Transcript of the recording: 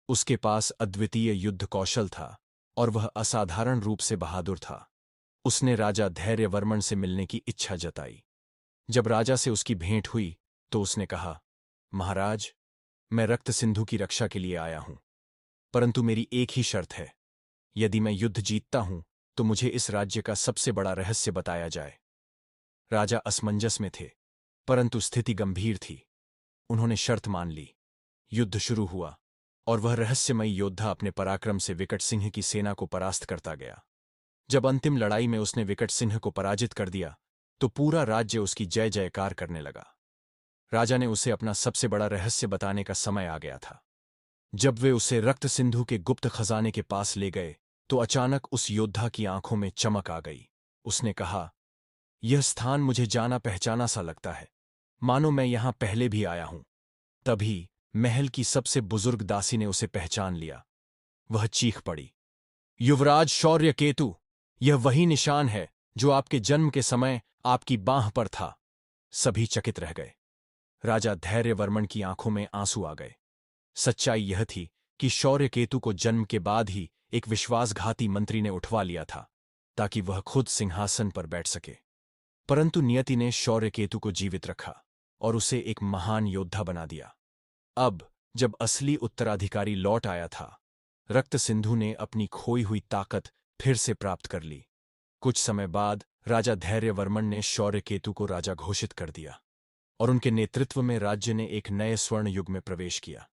उसके पास अद्वितीय युद्ध कौशल था और वह असाधारण रूप से बहादुर था। उसने राजा धैर्यवर्मन से मिलने की इच्छा जताई। जब राजा से उसकी भेंट हुई तो उसने कहा, महाराज, मैं रक्त सिंधु की रक्षा के लिए आया हूं, परंतु मेरी एक ही शर्त है। यदि मैं युद्ध जीतता हूं तो मुझे इस राज्य का सबसे बड़ा रहस्य बताया जाए। राजा असमंजस में थे, परंतु स्थिति गंभीर थी। उन्होंने शर्त मान ली। युद्ध शुरू हुआ और वह रहस्यमयी योद्धा अपने पराक्रम से विकट सिंह की सेना को परास्त करता गया। जब अंतिम लड़ाई में उसने विकट सिंह को पराजित कर दिया तो पूरा राज्य उसकी जय जयकार करने लगा। राजा ने उसे अपना सबसे बड़ा रहस्य बताने का समय आ गया था। जब वे उसे रक्त सिंधु के गुप्त खजाने के पास ले गए तो अचानक उस योद्धा की आंखों में चमक आ गई। उसने कहा, यह स्थान मुझे जाना पहचाना सा लगता है, मानो मैं यहां पहले भी आया हूं। तभी महल की सबसे बुजुर्ग दासी ने उसे पहचान लिया। वह चीख पड़ी, युवराज शौर्य केतु, यह वही निशान है जो आपके जन्म के समय आपकी बांह पर था। सभी चकित रह गए। राजा धैर्यवर्मन की आंखों में आंसू आ गए। सच्चाई यह थी कि शौर्य केतु को जन्म के बाद ही एक विश्वासघाती मंत्री ने उठवा लिया था ताकि वह खुद सिंहासन पर बैठ सके। परंतु नियति ने शौर्य केतु को जीवित रखा और उसे एक महान योद्धा बना दिया। अब जब असली उत्तराधिकारी लौट आया था, रक्त सिंधु ने अपनी खोई हुई ताकत फिर से प्राप्त कर ली। कुछ समय बाद राजा धैर्यवर्मन ने शौर्य केतु को राजा घोषित कर दिया और उनके नेतृत्व में राज्य ने एक नए स्वर्ण युग में प्रवेश किया।